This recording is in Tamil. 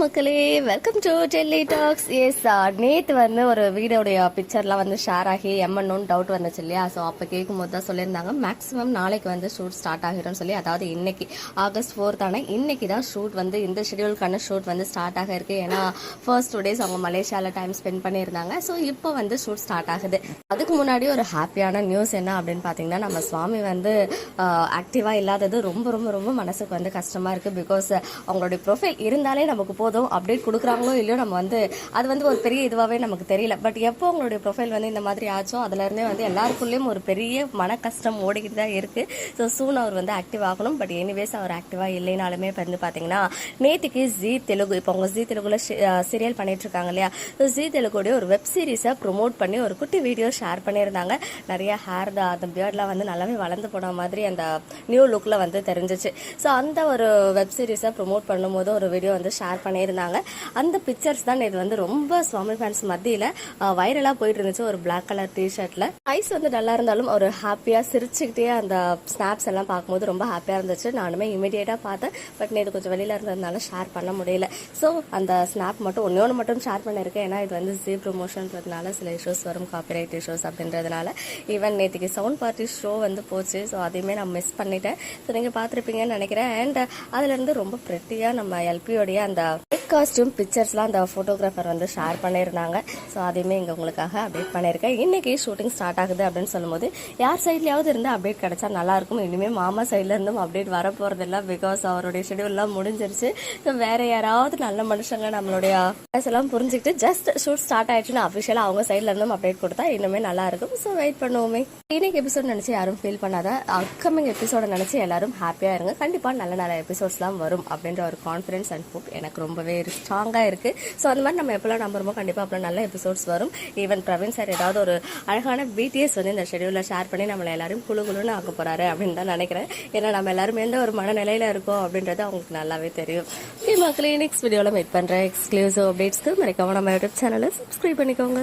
மக்களே, welcome to Delhi talks. Yes, நேற்று வந்து ஒரு வீடியோடைய பிக்சர்லாம் வந்து ஷேர் ஆகி எம்என்னு டவுட் வந்துச்சு இல்லையா? ஸோ அப்போ கேட்கும்போது தான் சொல்லியிருந்தாங்க மேக்ஸிமம் நாளைக்கு வந்து ஷூட் ஸ்டார்ட் ஆகிரும்னு சொல்லி. அதாவது இன்னைக்கு ஆகஸ்ட் 4th ஆனால் இன்னைக்கு தான் ஷூட் வந்து இந்த ஷெடியூலுக்கான ஷூட் வந்து ஸ்டார்ட் ஆக இருக்கு. ஏன்னா ஃபர்ஸ்ட் 2 days அவங்க மலேசியாவில் டைம் ஸ்பெண்ட் பண்ணியிருந்தாங்க. ஸோ இப்போ வந்து ஷூட் ஸ்டார்ட் ஆகுது. அதுக்கு முன்னாடி ஒரு ஹாப்பியான நியூஸ் என்ன அப்படின்னு பார்த்தீங்கன்னா, நம்ம சுவாமி வந்து ஆக்டிவாக இல்லாதது ரொம்ப ரொம்ப ரொம்ப மனசுக்கு வந்து கஷ்டமாக இருக்குது. பிகாஸ் அவங்களுடைய ப்ரொஃபைல் இருந்தாலே நமக்கு போதும், அப்டேட் கொடுக்குறாங்களோ இல்லையோ நம்ம வந்து அது வந்து ஒரு பெரிய இதுவாகவே நமக்கு தெரியல. பட் எப்போ உங்களுடைய ப்ரொஃபைல் வந்து இந்த மாதிரி ஆச்சோ அதுலேருந்தே வந்து எல்லாருக்குள்ளேயும் ஒரு பெரிய மன கஷ்டம் ஓடிக்கிட்டு தான் இருக்குது. ஸோ சூன் அவர் வந்து ஆக்டிவ் ஆகணும். பட் எனிவேஸ் அவர் ஆக்டிவாக இல்லைனாலுமே வந்து பார்த்தீங்கன்னா நேற்றுக்கு ஜி தெலுங்கு, இப்போ அவங்க ஜி தெலுங்குல சீரியல் பண்ணிட்டு இருக்காங்க இல்லையா? ஸோ ஜி தெலுங்குடைய ஒரு வெப் சீரிஸை ப்ரொமோட் பண்ணி ஒரு குட்டி வீடியோ ஷேர் பண்ணியிருந்தாங்க. நிறைய ஹேர் அந்த பியர்ட்லாம் வந்து நல்லாவே வளர்ந்து போன மாதிரி அந்த நியூ லுக்கில் வந்து தெரிஞ்சிச்சு. ஸோ அந்த ஒரு வெப் சீரிஸை ப்ரொமோட் பண்ணும்போது ஒரு வீடியோ வந்து ஷேர் பண்ணியிருந்தாங்க. அந்த பிக்சர்ஸ் தான் இது வந்து ரொம்ப சுவாமி ஃபேன்ஸ் மத்தியில் வைரலாக போயிட்டு இருந்துச்சு. ஒரு பிளாக் கலர் டிஷர்ட்ல ஐஸ் வந்து நல்லா இருந்தாலும் ஒரு ஹாப்பியாக சிரிச்சுக்கிட்டே அந்த ஸ்னாப்ஸ் எல்லாம் பார்க்கும்போது ரொம்ப ஹாப்பியாக இருந்துச்சு. நானுமே இமீடியட்டாக பார்த்தேன். பட் நேற்று கொஞ்சம் வெளியில் இருந்ததுனால ஷேர் பண்ண முடியல. ஸோ அந்த ஸ்னாப் மட்டும் ஒன்று மட்டும் ஷேர் பண்ணியிருக்கேன். ஏன்னா இது வந்து ஜி ப்ரொமோஷன்றதுனால சில இஷ்யூஸ் வரும், காப்பிரைட் இஷ்யூஸ் அப்படின்றதுனால. ஈவன் நேற்றுக்கு சவுண்ட் பார்ட்டி ஷோ வந்து போச்சு. ஸோ அதையுமே நான் மிஸ் பண்ணிட்டேன். ஸோ நீங்கள் பார்த்துருப்பீங்கன்னு நினைக்கிறேன். அண்ட் அதுலேருந்து ரொம்ப ப்ரெட்டியாக நம்ம எல்பியோடைய அந்த காஸ்டியூம் பிக்சர்ஸ்லாம் அந்த ஃபோட்டோகிராஃபர் வந்து ஷேர் பண்ணியிருந்தாங்க. ஸோ அதையுமே இங்கே உங்களுக்காக அப்டேட் பண்ணியிருக்கேன். இன்றைக்கி ஷூட்டிங் ஸ்டார்ட் ஆகுது அப்படின்னு சொல்லும்போது யார் சைட்லையாவது இருந்து அப்டேட் கிடச்சா நல்லாயிருக்கும். இனிமேல் மாமா சைட்லேருந்தும் அப்டேட் வரப்போகிறதில்ல. பிகாஸ் அவருடைய ஷெடியூல்லாம் முடிஞ்சிருச்சு. ஸோ வேறு யாராவது நல்ல மனுஷங்க நம்மளுடைய எல்லாம் புரிஞ்சுக்கிட்டு ஜஸ்ட் ஷூட் ஸ்டார்ட் ஆயிடுச்சுன்னா அஃபிஷியலாக அவங்க சைட்லேருந்தும் அப்டேட் கொடுத்தா இன்னுமே நல்லாயிருக்கும். ஸோ வெயிட் பண்ணுவோமே. இன்னைக்கு எபிசோட் நினச்சி யாரும் ஃபீல் பண்ணாத, அப்கமிங் எபிசோட நினச்சி எல்லாரும் ஹாப்பியாக இருங்க. கண்டிப்பாக நல்ல நல்ல எபிசோட்ஸ்லாம் வரும் அப்படின்ற ஒரு கான்ஃபிடன்ஸ் அண்ட் ஹோப் எனக்கு ரொம்பவே ஸ்ட்ராங்காக இருக்குது. ஸோ அந்த மாதிரி நம்ம எப்போல்லாம் நம்புறோமோ கண்டிப்பாக அப்போ நல்ல எபிசோட்ஸ் வரும். ஈவன் பிரவீன் சார் ஏதாவது ஒரு அழகான பிடிஎஸ் வந்து இந்த ஷெடியூலில் ஷேர் பண்ணி நம்மளை எல்லாரும் குழுன்னு ஆக்க போகிறாரு அப்படின்னு தான் நினைக்கிறேன். ஏன்னா நம்ம எல்லாரும் எந்த ஒரு மனநிலையில் இருக்கோம் அப்படின்றது அவங்களுக்கு நல்லாவே தெரியும். மக்களே, நெக்ஸ்ட் வீடியோவில் மீட் பண்ணுறேன். எக்ஸ்க்ளூசிவ் அப்டேட்ஸ்க்கு மறக்காம நம்ம யூடியூப் சேனலை சப்ஸ்கிரைப் பண்ணிக்கோங்க.